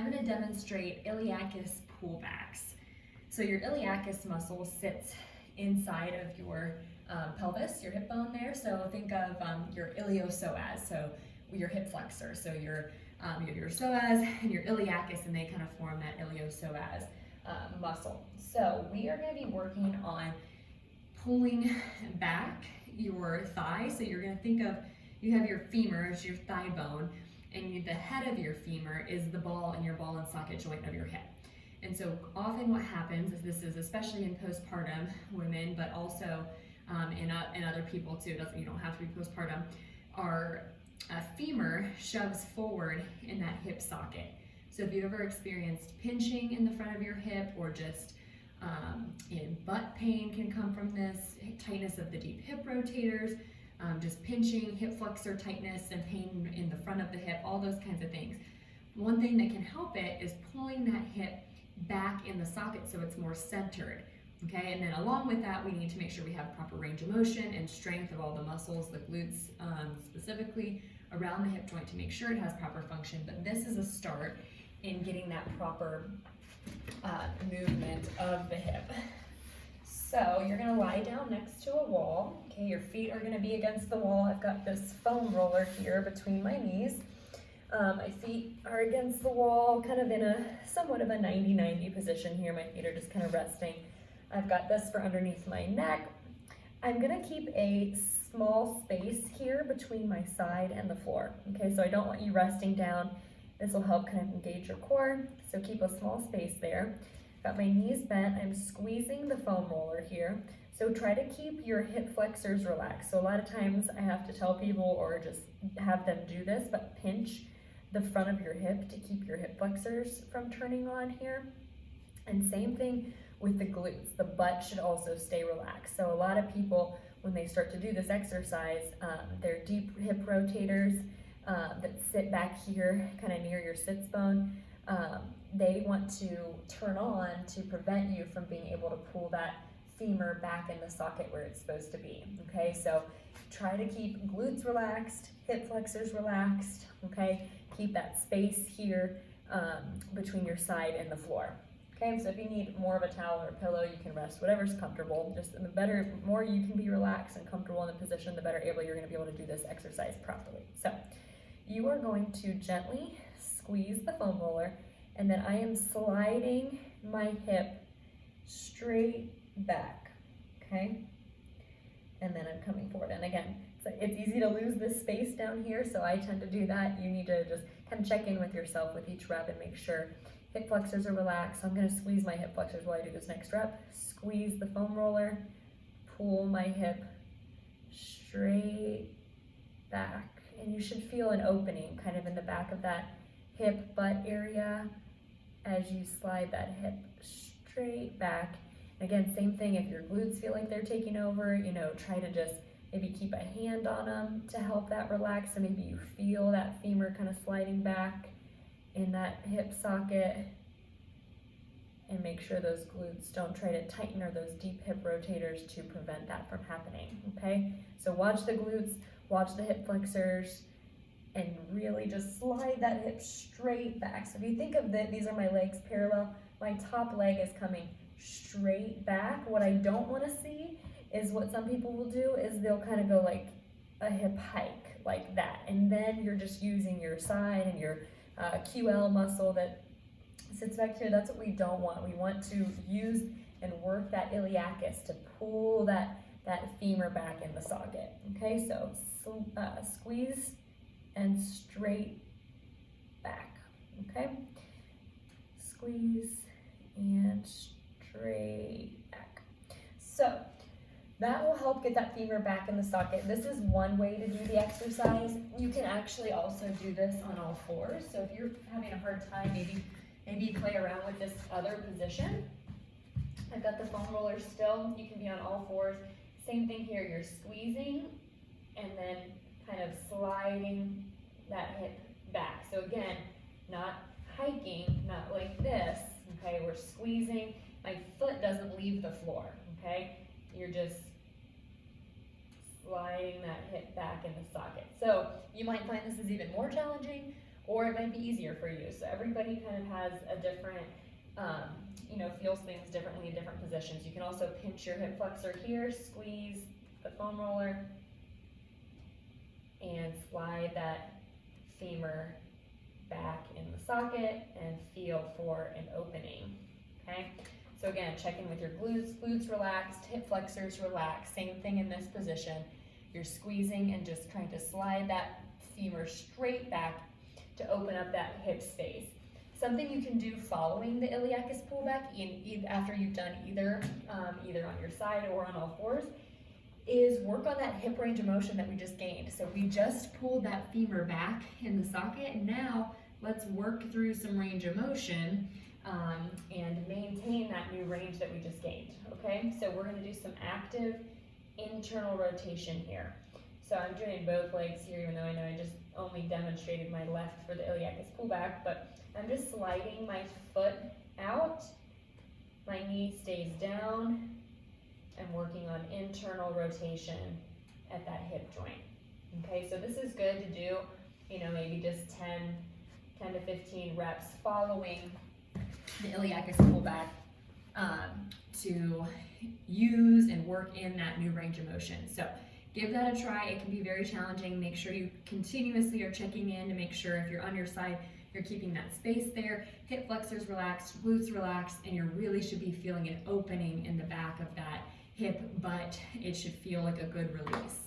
I'm going to demonstrate iliacus pullbacks. So your iliacus muscle sits inside of your pelvis, your hip bone there. So think of your iliopsoas, so your hip flexor. So you have your psoas and your iliacus, and they kind of form that iliopsoas muscle. So we are going to be working on pulling back your thigh. So you're going to think of, you have your femur as your thigh bone, and the head of your femur is the ball and your ball and socket joint of your hip. And so often what happens is, this is especially in postpartum women, but also in other people too, you don't have to be postpartum, our femur shoves forward in that hip socket. So if you've ever experienced pinching in the front of your hip, or just butt pain can come from this, tightness of the deep hip rotators, just pinching, hip flexor tightness and pain in the front of the hip, all those kinds of things. One thing that can help it is pulling that hip back in the socket so it's more centered. Okay, and then along with that, we need to make sure we have proper range of motion and strength of all the muscles, the glutes specifically around the hip joint, to make sure it has proper function. But this is a start in getting that proper movement of the hip. So you're gonna lie down next to a wall. Okay, your feet are gonna be against the wall. I've got this foam roller here between my knees. My feet are against the wall, kind of in a somewhat of a 90-90 position here. My feet are just kind of resting. I've got this for underneath my neck. I'm gonna keep a small space here between my side and the floor. Okay, so I don't want you resting down. This will help kind of engage your core. So keep a small space there. Got my knees bent. I'm squeezing the foam roller here. So try to keep your hip flexors relaxed. So a lot of times I have to tell people, or just have them do this, but pinch the front of your hip to keep your hip flexors from turning on here. And same thing with the glutes. The butt should also stay relaxed. So a lot of people, when they start to do this exercise, their deep hip rotators that sit back here, kind of near your sits bone, they want to turn on to prevent you from being able to pull that femur back in the socket where it's supposed to be. Okay, so try to keep glutes relaxed, hip flexors relaxed. Okay, keep that space here between your side and the floor. Okay, so if you need more of a towel or a pillow, you can rest whatever's comfortable. Just the more you can be relaxed and comfortable in the position, the better able you're going to be able to do this exercise properly. So you are going to gently squeeze the foam roller, and then I am sliding my hip straight back. Okay, and then I'm coming forward. And again, it's easy to lose this space down here, so I tend to do that. You need to just kind of check in with yourself with each rep and make sure hip flexors are relaxed. So I'm going to squeeze my hip flexors while I do this next rep. Squeeze the foam roller, pull my hip straight back. And you should feel an opening kind of in the back of that hip butt area as you slide that hip straight back. Again, same thing, if your glutes feel like they're taking over, try to just maybe keep a hand on them to help that relax. So maybe you feel that femur kind of sliding back in that hip socket, and make sure those glutes don't try to tighten, or those deep hip rotators, to prevent that from happening. Okay, so watch the glutes, watch the hip flexors, and really just slide that hip straight back. So if you think of these are my legs parallel, my top leg is coming straight back. What I don't want to see is what some people will do is they'll kind of go like a hip hike like that, and then you're just using your side and your QL muscle that sits back here. That's what we don't want. We want to use and work that iliacus to pull that femur back in the socket. Okay, so squeeze and straight back. Okay, squeeze and straight back. So that will help get that femur back in the socket. This is one way to do the exercise. You can actually also do this on all fours. So if you're having a hard time, maybe play around with this other position. I've got the foam roller still. You can be on all fours. Same thing here. You're squeezing and then kind of sliding that hip back. So again, not hiking, not like this. Okay, we're squeezing. My foot doesn't leave the floor. Okay, you're just sliding that hip back in the socket. So you might find this is even more challenging, or it might be easier for you. So everybody kind of has a different, feels things differently in different positions. You can also pinch your hip flexor here, squeeze the foam roller, and slide that femur back in the socket and feel for an opening, okay? So again, check in with your glutes relaxed, hip flexors relaxed, same thing in this position. You're squeezing and just trying to slide that femur straight back to open up that hip space. Something you can do following the iliacus pullback, after you've done either on your side or on all fours, is work on that hip range of motion that we just gained. So we just pulled that femur back in the socket, and now let's work through some range of motion and maintain that new range that we just gained, okay? So we're gonna do some active internal rotation here. So I'm doing both legs here, even though I know I just only demonstrated my left for the iliacus pullback, but I'm just sliding my foot out, my knee stays down, and working on internal rotation at that hip joint. Okay, so this is good to do, maybe just 10 to 15 reps following the iliacus pullback to use and work in that new range of motion. So give that a try. It can be very challenging. Make sure you continuously are checking in to make sure if you're on your side, you're keeping that space there, hip flexors relaxed, glutes relaxed, and you really should be feeling an opening in the back of that hip, but it should feel like a good release.